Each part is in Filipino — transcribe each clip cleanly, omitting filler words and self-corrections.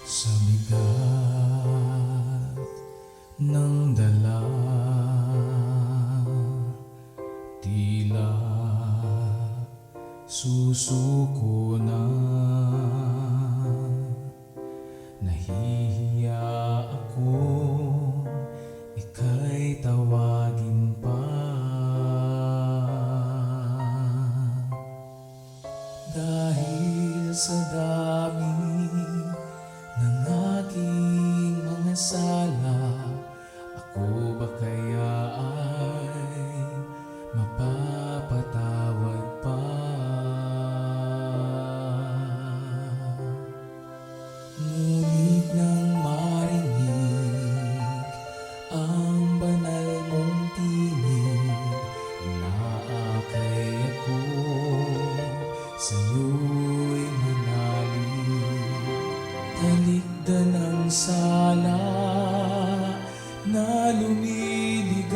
Sa bigat ng dala, tila susuko na. Nahihiya ako, ika'y tawagin pa. Dahil sa dami ng aking mga sala, ako ba kaya ay mapapatawad pa? Ngunit nang marinig ang banal mong tinig, inaakay ako sa'yo'y manalig. Talikdan ang sala na lumiligalig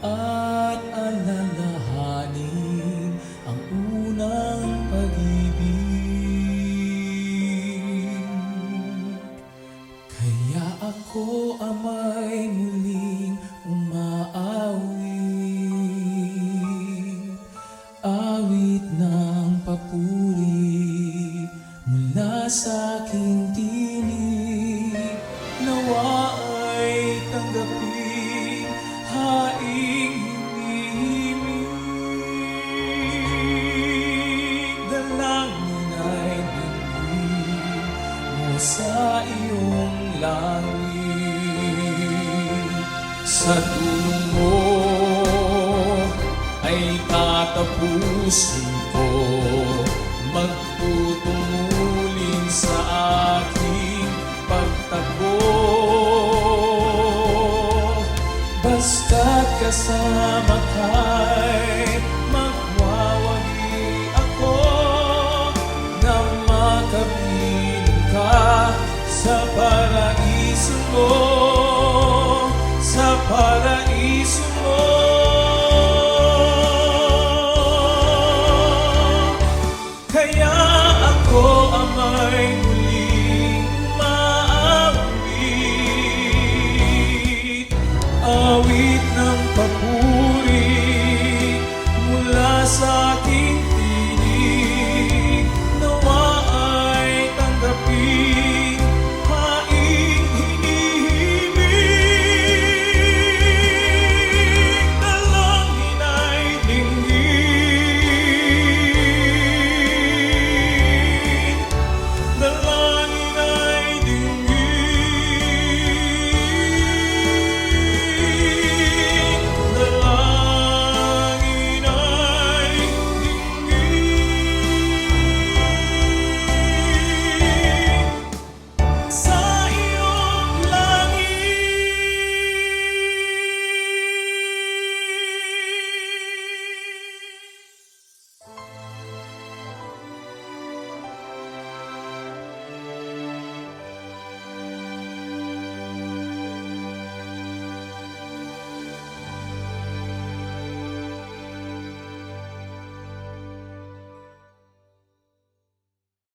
at alalahanin ang unang pag-ibig. Kaya ako ama'y muling umaawit, awit ng papuri mula sa aking tinig. Nawa ay tanggapin haing hinihimig. Dalangin ay dinggin mo sa iyong langit. Sa tulong mo ay tatapusin ko, magtutungulin sa aking pagtakbo. Basta't kasama ka'y magwawagi ako na makapiling ka sa paraiso mo, sa paraiso mo. Kaya